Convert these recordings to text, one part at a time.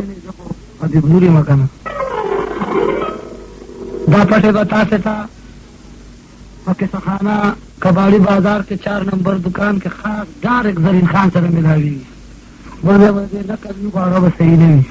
अभी भूरी मकान दा पटे बताते था पके सखाना कबाड़ी बाजार के 4 नंबर दुकान के खास दार एक जरीन खान से मिलावी बोले बोले न कभी बाड़ा बस सही नहीं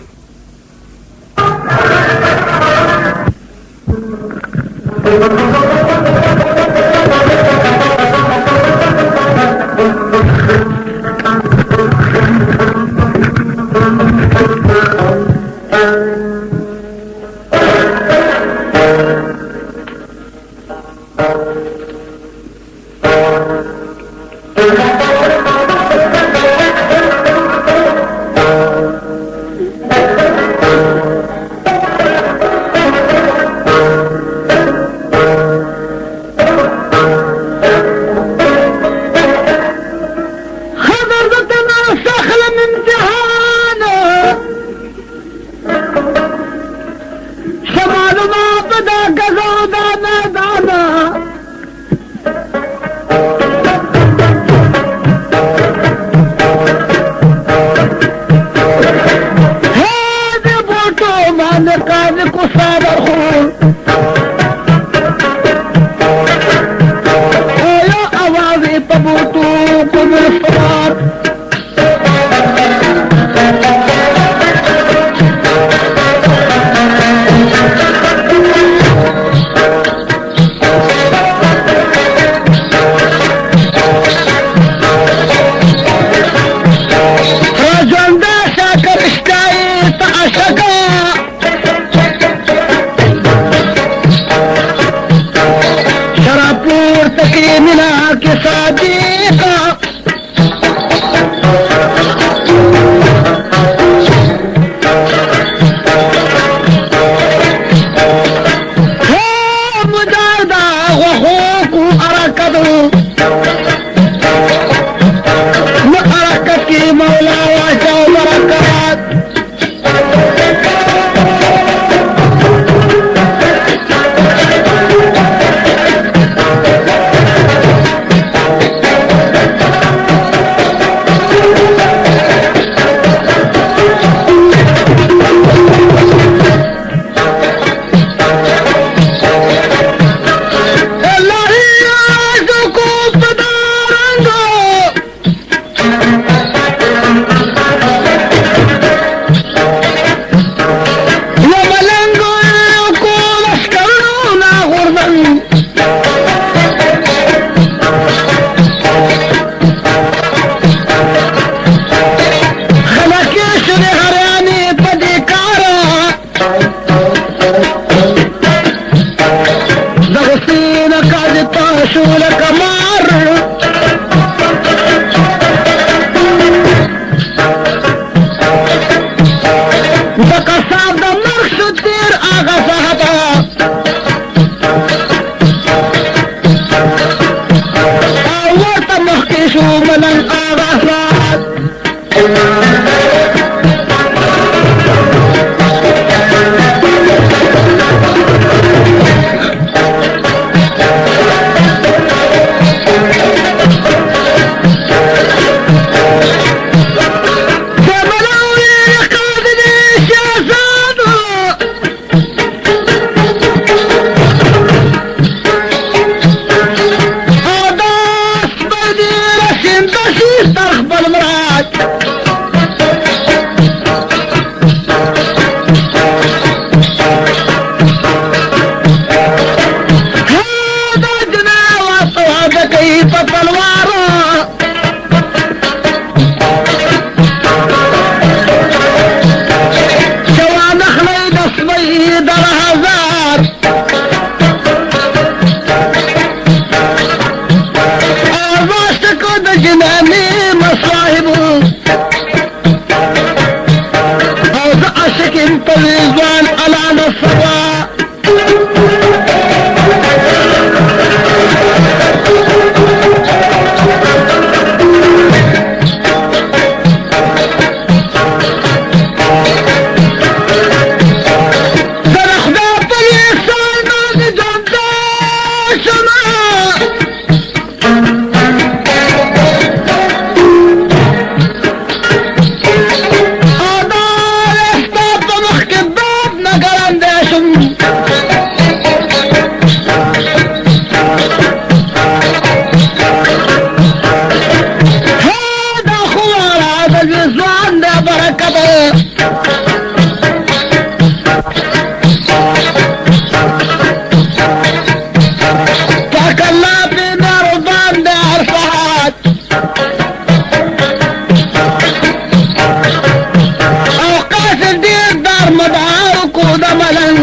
مدار کو د ملنګ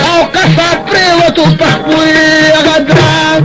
او قصه پرېوتو په خپل غدران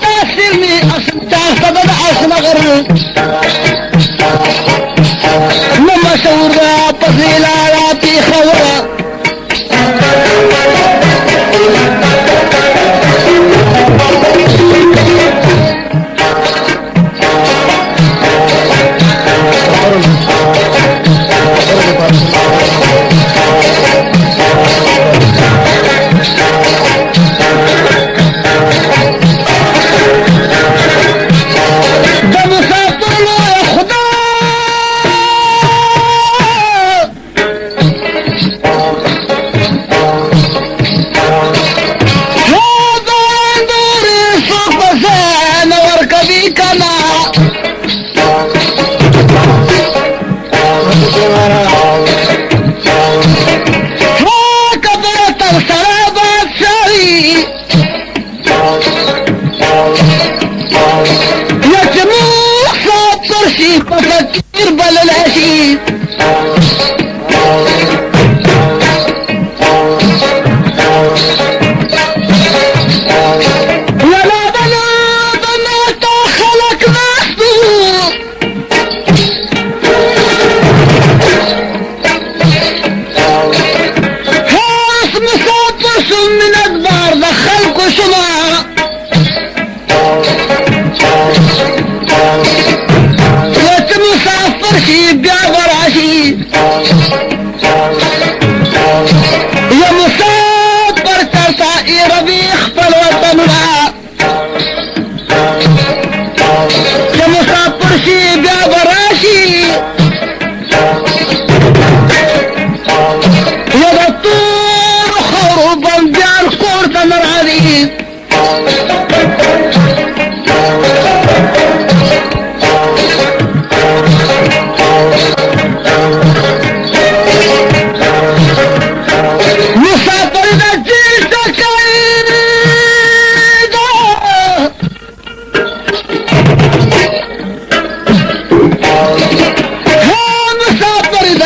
تاثیر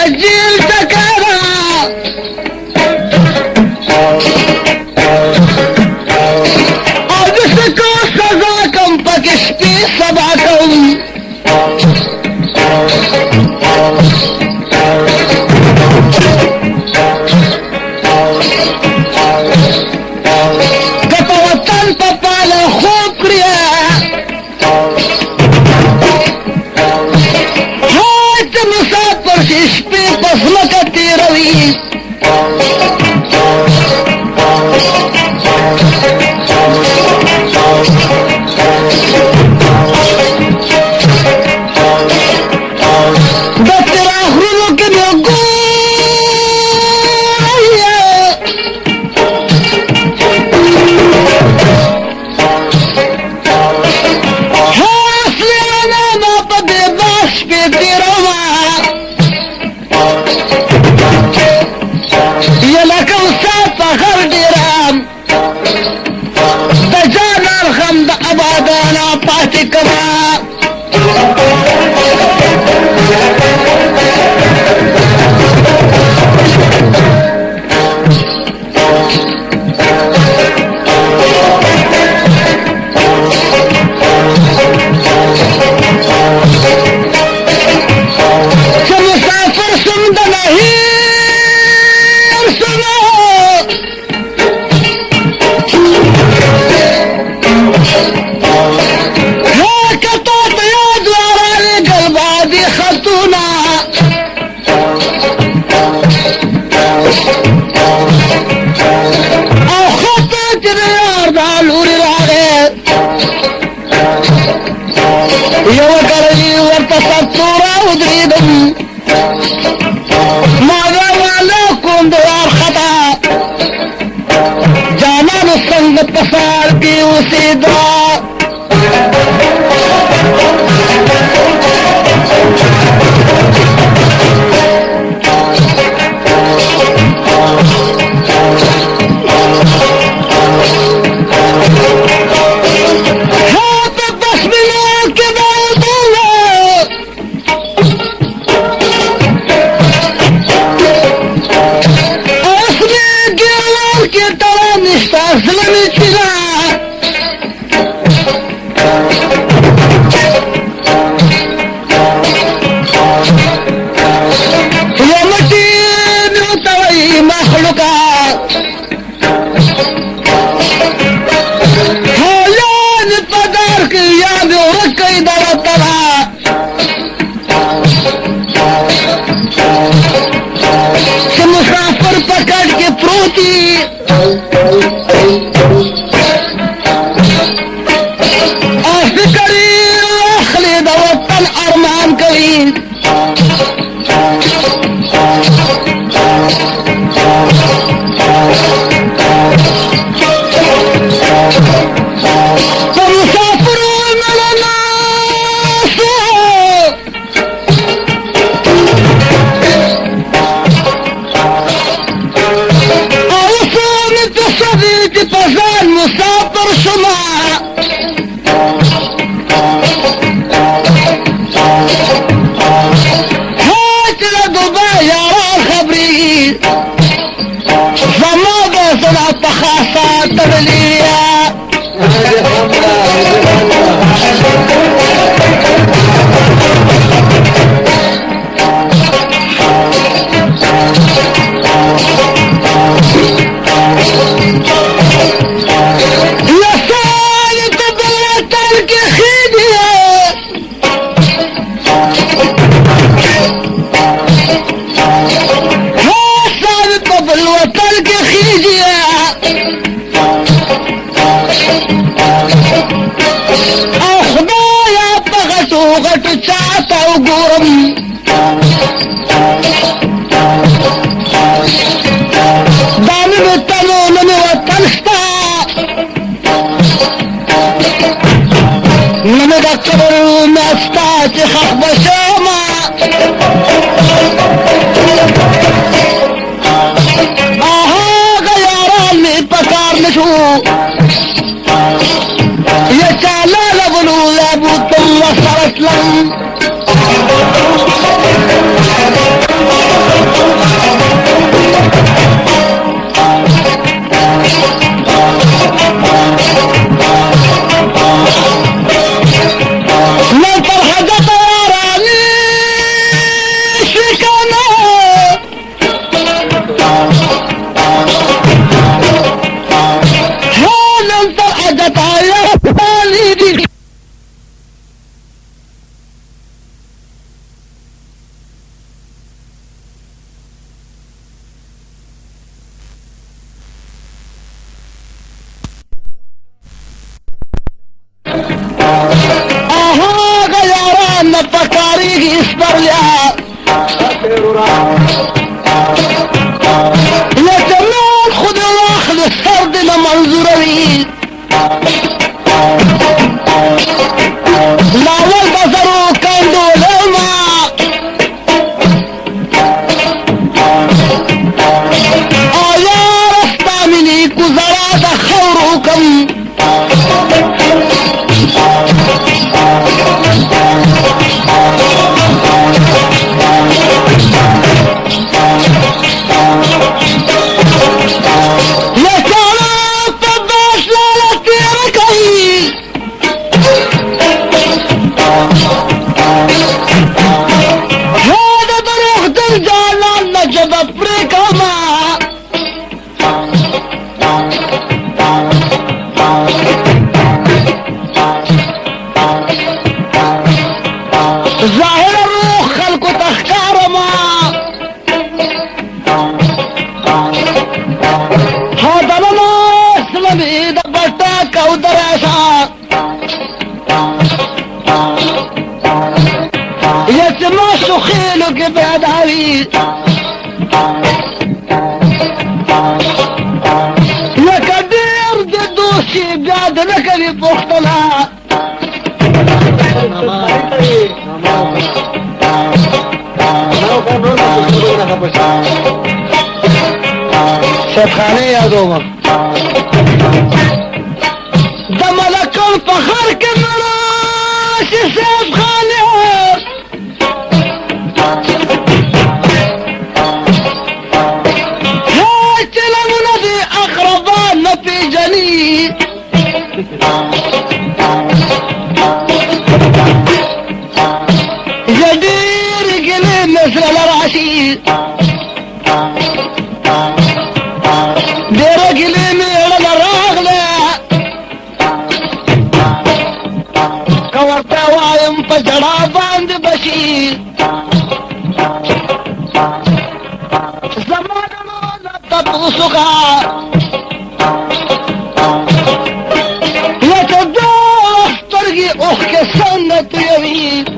جیل ټکرا او د سکو سزا کم پکې شپې سبا کوم که په وطن په پاله خوب کړي هاي ته مسافر شي شپې په ځمکه تېروي د تېرا غرونو کې مې یو کړی ورته ستوره ودرېدم ما والا کوم د وارخطا جانانو څنګه په سال کې اوسېدا وصلت لهم يتمان خد واخد السرد لمنظوري لا والبصر كان دولما آيا رستا مني كزراد خوركم ظاهر الروح خلق تختار ما هذا الناس لبي دبتك او دراسة يتماس خيلك بعد عبيد لكدير جدوسي بعد لك بفختنا شیخ خانے یادو ما دا ملک الفخر کے مراش شیخ خانے ہے چلمنا دی اقربان نپی جنی جدير قليل مثل الرشيد دير قليل على الرغلة كورتا وايم فجرا باند بشير زمان مولا تبوسكا يتدوخ طرقي اخك السنة يمين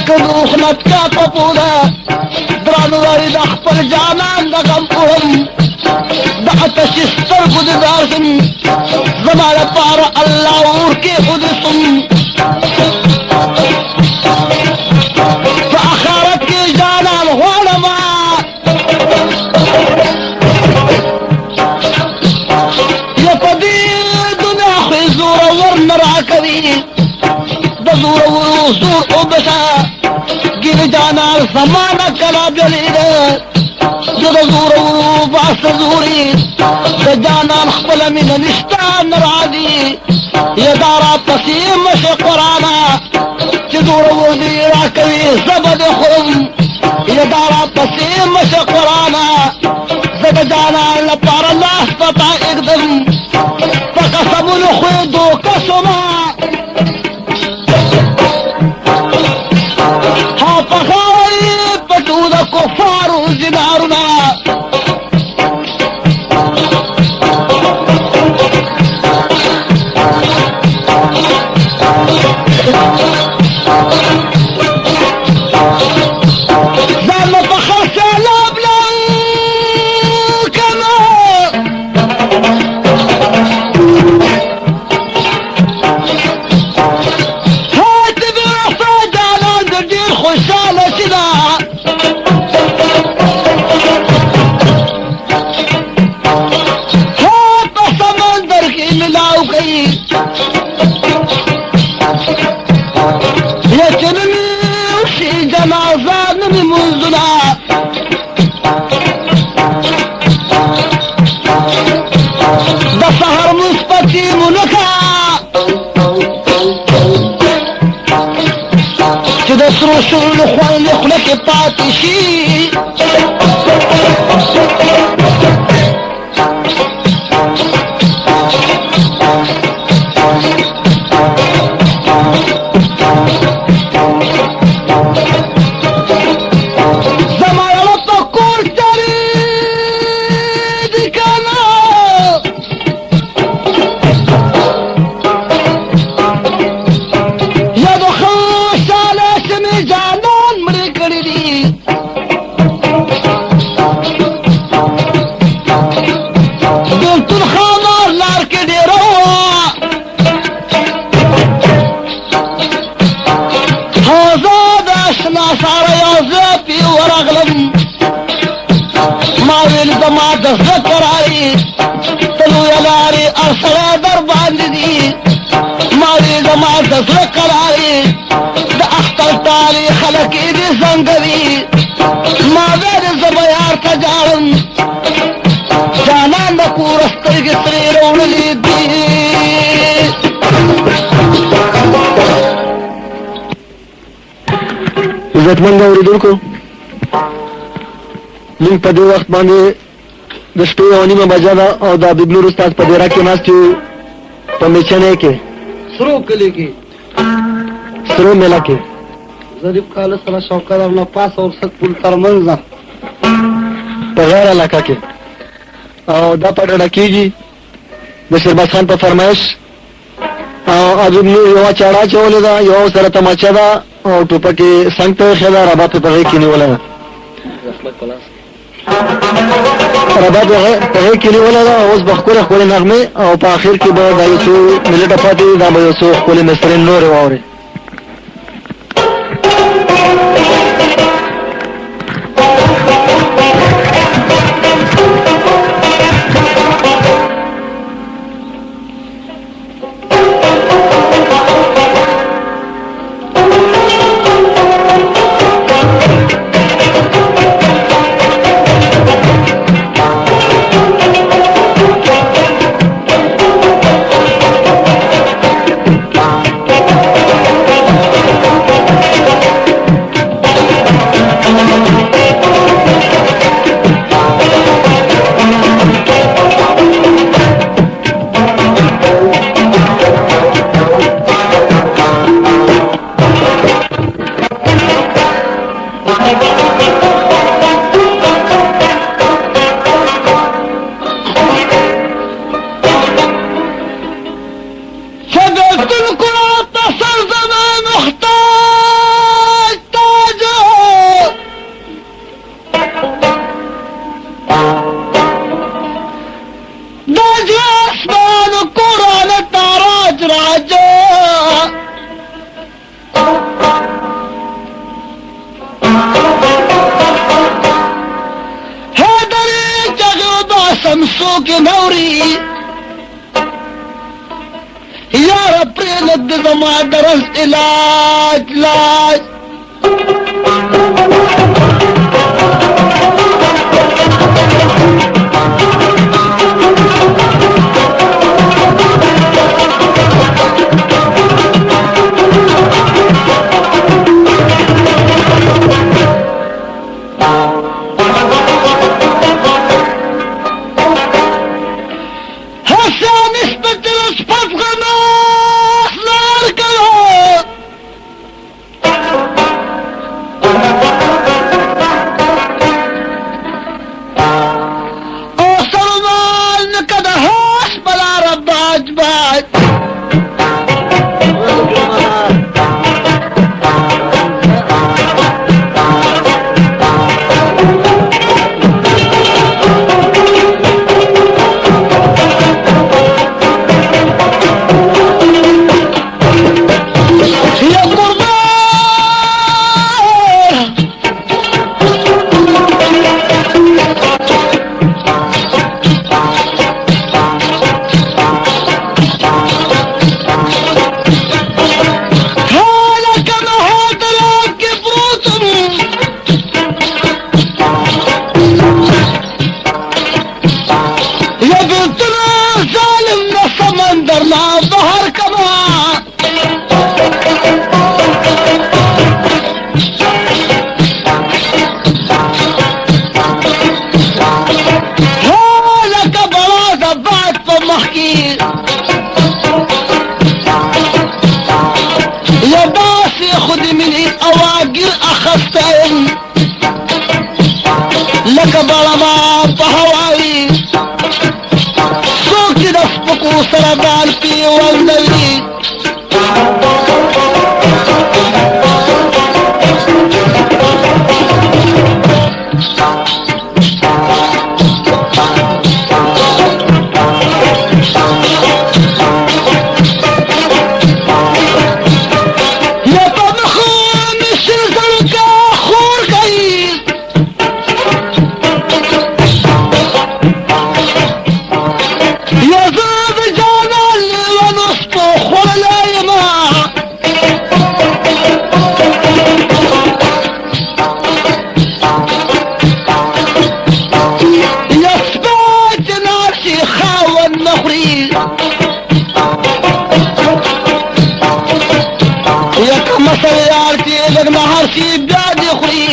کدو خلط کا پپودا درانو واری دا خپل جانان دا غم اڑم دا اتشستر خود دارسن زمان پارا اللہ اور کے خود سن فاخارت کی جانان غالما یہ پدی دنیا خوی زور ورن را کری دا زور ورو زور اوبسا گر جانان زمانہ کلا بلید جو دا زور ورو باس زوری دا جانان خپل من نشتان راضی یہ دارا پسیم سے قرانا چی زور وردی را کوي زبد خرم یہ دارا پسیم سے قرانا زب جانان لپار اللہ پتا اقدم فقسم الخویدو قسما ہاں پخاوی پٹو دا کفارو زنارنا رسول خوان لخلق پاتشی زمانہ پکور چلی دکانا یا دو جانان مڑے کری دی دل تن خامار لار کے ڈیرو حوزاد اشنا سارا یوزا پی ورغلم ماویل دماد ذکر آئی تلو یلاری ارسل در باند دی ماویل دماد ذکر آئی اختر تالی خلقی دی زنگوی ما ویر زبیار تا جارم جانان دا کورستر کی سری رونلی دی عزت مند اوریدونکو کو لنگ پا دی وقت باندے دشپی اونی میں بجا دا او دا بگنور استاد پا دیرا کی ناستیو پا میچنے کے سرو کلی کی سرو میلا کے ظریف کالس صلی شوکر اپنا پاس اور ست پل ترمنزا پا غیر علاقہ کے او دا پا ڈڑا کی جی دا شرباز خان پا فرمائش او ابن یو چاڑا چولے دا یو سر تماچا دا او ٹوپا کے سنگ پہ خیدا ربا پہ پغی کینی والا دا ربا پغی کینی والا دا اوز بخکور اخولی نغمے او پا آخر کی با دا یسو ملٹا پاتی دا با یسو اخولی مصرین نور واوری کې نوري یاره پرېږد زما درس علاج لکه بړما په هوایي څوک چې د سپکو سره بال پیوندوي شي بیا دې خوري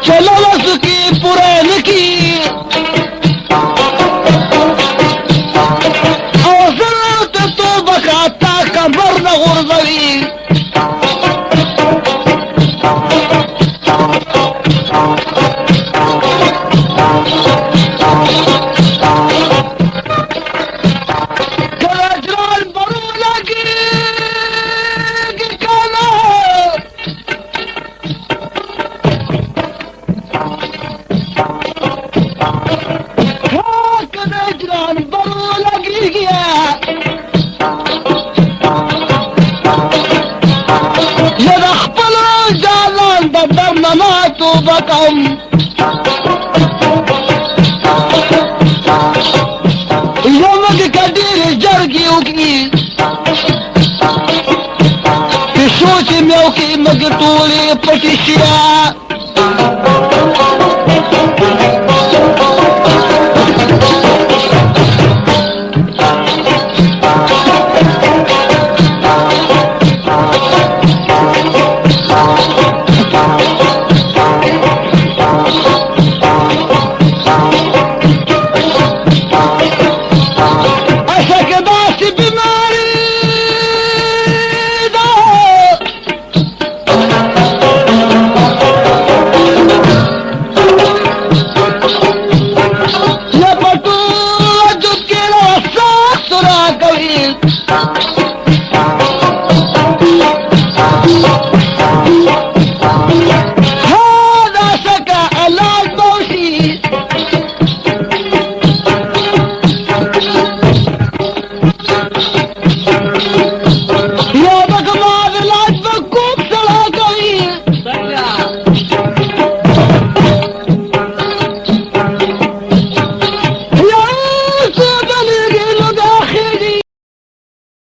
چلو وسکی پوره نکی او زړه ته توبه کاته کمر نه غورځوي بکم یومک کدیر جرگیو کی پیشو چی میو کی مگی طولی پٹیشیا